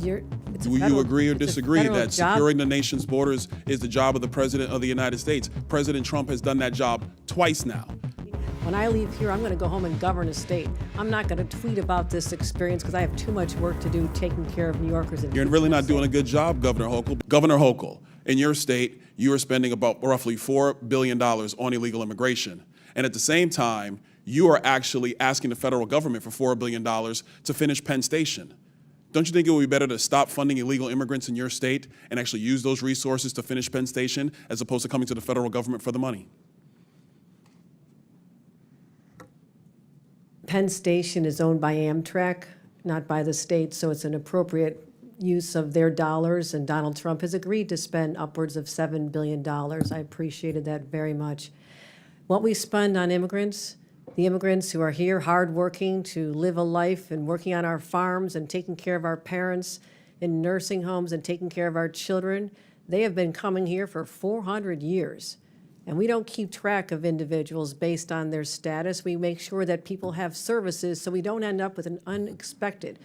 Do you agree or disagree that securing the nation's borders is the job of the President of the United States? President Trump has done that job twice now. When I leave here, I'm going to go home and govern a state. I'm not going to tweet about this experience because I have too much work to do taking care of New Yorkers. You're really not doing a good job, Governor Hochul. Governor Hochul, in your state, you are spending about roughly $4 billion on illegal immigration. And at the same time, you are actually asking the federal government for $4 billion to finish Penn Station. Don't you think it would be better to stop funding illegal immigrants in your state and actually use those resources to finish Penn Station as opposed to coming to the federal government for the money? Penn Station is owned by Amtrak, not by the state, so it's an appropriate use of their dollars, and Donald Trump has agreed to spend upwards of $7 billion. I appreciated that very much. What we spend on immigrants, the immigrants who are here hardworking to live a life and working on our farms and taking care of our parents in nursing homes and taking care of our children, they have been coming here for 400 years. And we don't keep track of individuals based on their status. We make sure that people have services so we don't end up with an unexpected.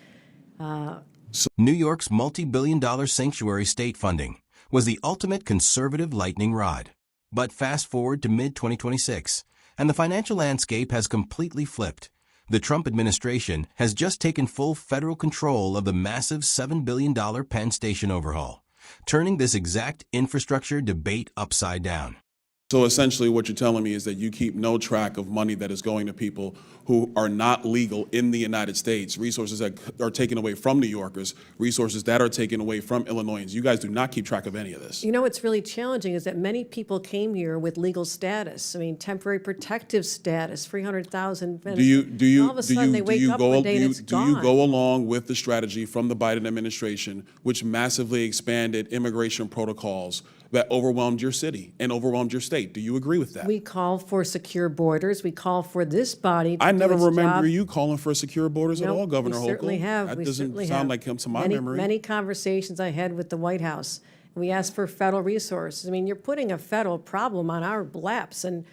New York's multi-billion-dollar sanctuary state funding was the ultimate conservative lightning rod. But fast forward to mid-2026, and the financial landscape has completely flipped. The Trump administration has just taken full federal control of the massive $7 billion Penn Station overhaul, turning this exact infrastructure debate upside down. So essentially what you're telling me is that you keep no track of money that is going to people who are not legal in the United States, resources that are taken away from New Yorkers, resources that are taken away from Illinoisans. You guys do not keep track of any of this. You know what's really challenging is that many people came here with legal status. I mean, temporary protective status, 300,000. Do you all of a sudden they wake up one day and it's gone. Do you go along with the strategy from the Biden administration, which massively expanded immigration protocols that overwhelmed your city and overwhelmed your state? Do you agree with that? We call for secure borders. We call for this body to I never do its remember job. you calling for secure borders at all, Governor Hochul. We certainly have. That we doesn't certainly sound have. like him to my memory. Many conversations I had with the White House. We asked for federal resources. I mean, you're putting a federal problem on our laps, and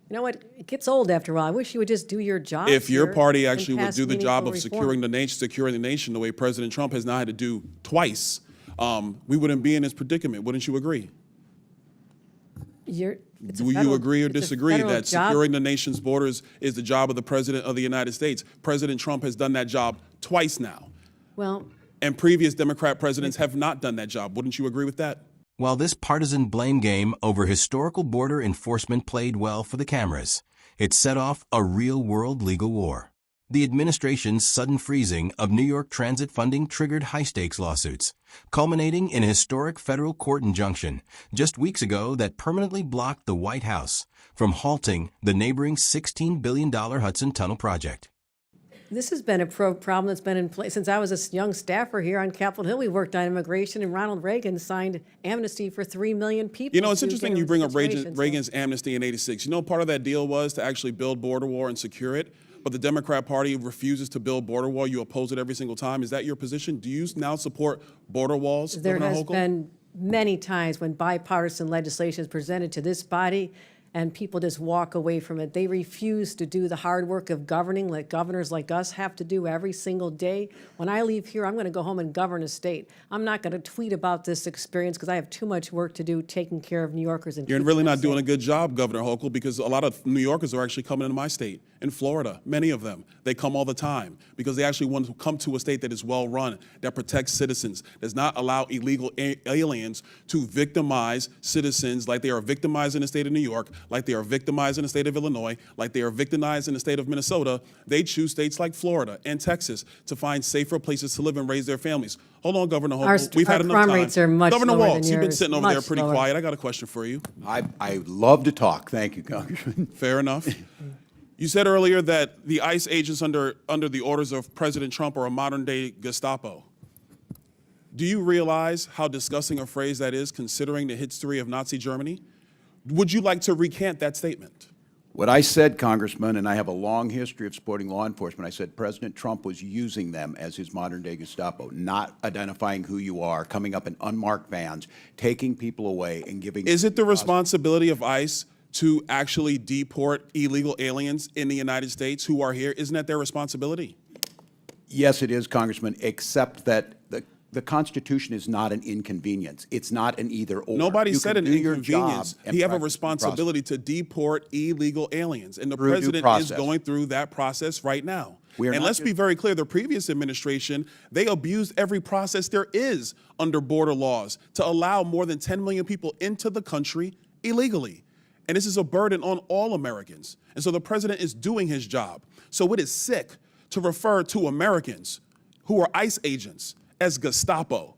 you know what? It gets old after a while. I wish you would just do your job. If your here party and actually would pass do the job of meaningful securing reform. the nation the way President Trump has now had to do twice, we wouldn't be in this predicament. Wouldn't you agree? Do you agree or disagree that securing the nation's borders is the job of the President of the United States? President Trump has done that job twice now. Well, and previous Democrat presidents have not done that job. Wouldn't you agree with that? While this partisan blame game over historical border enforcement played well for the cameras, it set off a real-world legal war. The administration's sudden freezing of New York transit funding triggered high-stakes lawsuits, culminating in a historic federal court injunction just weeks ago that permanently blocked the White House from halting the neighboring $16 billion Hudson Tunnel project. this has been a problem that's been in place since I was a young staffer here on Capitol Hill. We worked on immigration, and Ronald Reagan signed amnesty for 3 million people. You know, it's interesting you bring up Reagan's amnesty in '86. You know, part of that deal was to actually build border wall and secure it. But the Democrat Party refuses to build border wall. You oppose it every single time. Is that your position? Do you now support border walls, There Governor has Hochul? been many times when bipartisan legislation is presented to this body and people just walk away from it. They refuse to do the hard work of governing like governors like us have to do every single day. When I leave here, I'm going to go home and govern a state. I'm not going to tweet about this experience because I have too much work to do taking care of New Yorkers. And You're really not doing a good job, Governor Hochul, because a lot of New Yorkers are actually coming into my state, in Florida, many of them. They come all the time because they actually want to come to a state that is well-run, that protects citizens, does not allow illegal aliens to victimize citizens like they are victimized in the state of New York, like they are victimized in the state of Illinois, like they are victimized in the state of Minnesota. They choose states like Florida and Texas to find safer places to live and raise their families. Hold on, Governor Hochul. We've had enough time. Our crime rates are much Governor lower Walz, than you've been yours. sitting over Much there pretty lower. quiet. I got a question for you. I love to talk. Thank you, Congressman. Fair enough. You said earlier that the ICE agents under the orders of President Trump are a modern-day Gestapo. Do you realize how disgusting a phrase that is, considering the history of Nazi Germany? Would you like to recant that statement? What I said, Congressman, and I have a long history of supporting law enforcement, I said President Trump was using them as his modern-day Gestapo, not identifying who you are, coming up in unmarked vans, taking people away and giving— Is it the responsibility of ICE to actually deport illegal aliens in the United States who are here? Isn't that their responsibility? Yes, it is, Congressman, except that the The Constitution is not an inconvenience. It's not an either-or. Nobody You said can an do your inconvenience. job and He have a practice due process. responsibility to deport illegal aliens, and the Through due president is process. going through that process right now. We are And not let's be very clear, the previous administration, they abused every process there is under border laws to allow more than 10 million people into the country illegally. And this is a burden on all Americans. And so the president is doing his job. So it is sick to refer to Americans who are ICE agents as Gestapo.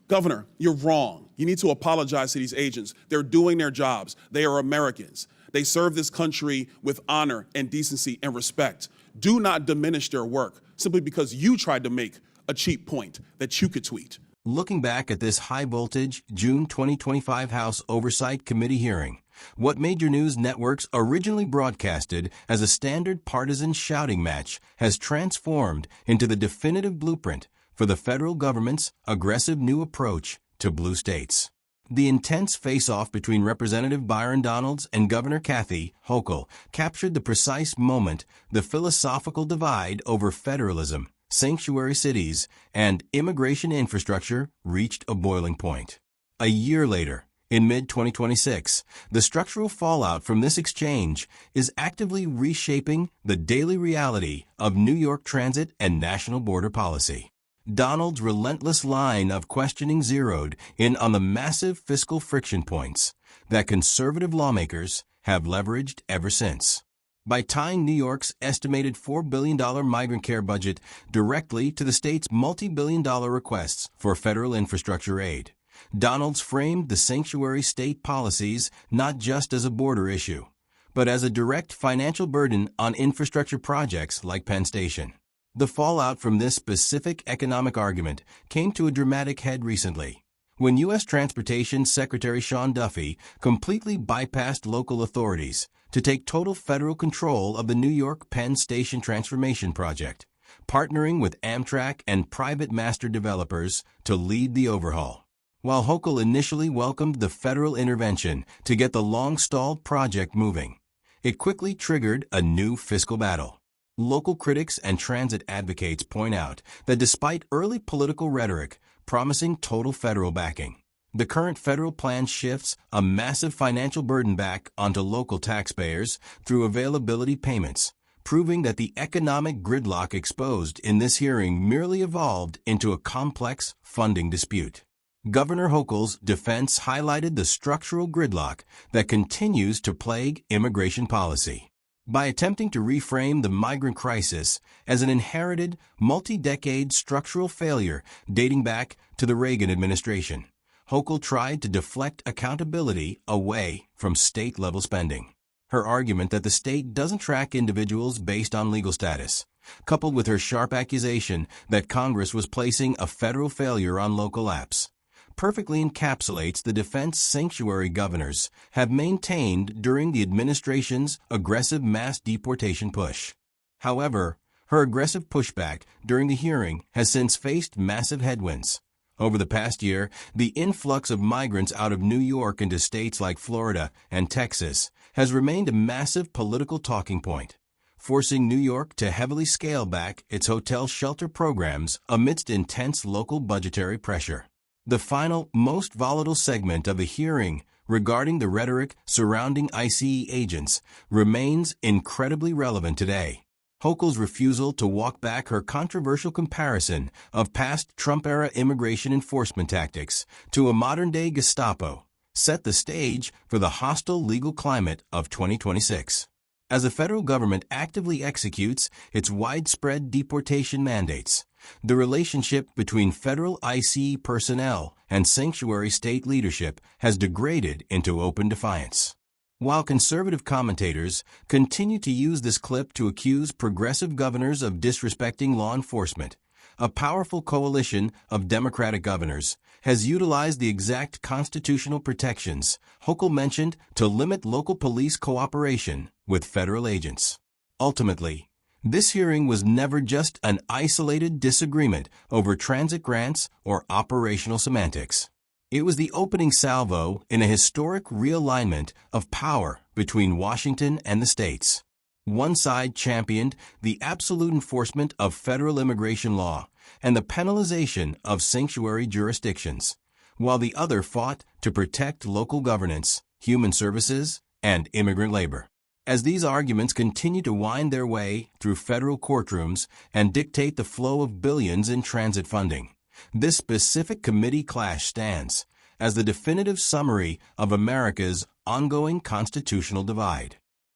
Governor, you're wrong. You need to apologize to these agents. They're doing their jobs. They are Americans. They serve this country with honor and decency and respect. Do not diminish their work simply because you tried to make a cheap point that you could tweet. Looking back at this high-voltage June 2025 House Oversight Committee hearing, what major news networks originally broadcasted as a standard partisan shouting match has transformed into the definitive blueprint for the federal government's aggressive new approach to blue states. The intense face-off between Representative Byron Donalds and Governor Kathy Hochul captured the precise moment the philosophical divide over federalism, sanctuary cities, and immigration infrastructure reached a boiling point. A year later, in mid-2026, the structural fallout from this exchange is actively reshaping the daily reality of New York transit and national border policy. Donald's relentless line of questioning zeroed in on the massive fiscal friction points that conservative lawmakers have leveraged ever since. By tying New York's estimated $4 billion migrant care budget directly to the state's multi-billion-dollar requests for federal infrastructure aid, Donalds framed the sanctuary state policies not just as a border issue, but as a direct financial burden on infrastructure projects like Penn Station. The fallout from this specific economic argument came to a dramatic head recently, when U.S. Transportation Secretary Sean Duffy completely bypassed local authorities to take total federal control of the New York Penn Station Transformation Project, partnering with Amtrak and private master developers to lead the overhaul. While Hochul initially welcomed the federal intervention to get the long-stalled project moving, it quickly triggered a new fiscal battle. Local critics and transit advocates point out that despite early political rhetoric promising total federal backing, the current federal plan shifts a massive financial burden back onto local taxpayers through availability payments, proving that the economic gridlock exposed in this hearing merely evolved into a complex funding dispute. Governor Hochul's defense highlighted the structural gridlock that continues to plague immigration policy. By attempting to reframe the migrant crisis as an inherited, multi-decade structural failure dating back to the Reagan administration, Hochul tried to deflect accountability away from state-level spending. Her argument that the state doesn't track individuals based on legal status, coupled with her sharp accusation that Congress was placing a federal failure on local apps, perfectly encapsulates the defense sanctuary governors have maintained during the administration's aggressive mass deportation push. However, her aggressive pushback during the hearing has since faced massive headwinds. Over the past year, the influx of migrants out of New York into states like Florida and Texas has remained a massive political talking point, forcing New York to heavily scale back its hotel shelter programs amidst intense local budgetary pressure. The final, most volatile segment of the hearing regarding the rhetoric surrounding ICE agents remains incredibly relevant today. Hochul's refusal to walk back her controversial comparison of past Trump-era immigration enforcement tactics to a modern-day Gestapo set the stage for the hostile legal climate of 2026. As the federal government actively executes its widespread deportation mandates, the relationship between federal ICE personnel and sanctuary state leadership has degraded into open defiance. While conservative commentators continue to use this clip to accuse progressive governors of disrespecting law enforcement, a powerful coalition of Democratic governors has utilized the exact constitutional protections Hochul mentioned to limit local police cooperation with federal agents. Ultimately, this hearing was never just an isolated disagreement over transit grants or operational semantics. It was the opening salvo in a historic realignment of power between Washington and the states. One side championed the absolute enforcement of federal immigration law and the penalization of sanctuary jurisdictions, while the other fought to protect local governance, human services, and immigrant labor. As these arguments continue to wind their way through federal courtrooms and dictate the flow of billions in transit funding, this specific committee clash stands as the definitive summary of America's ongoing constitutional divide.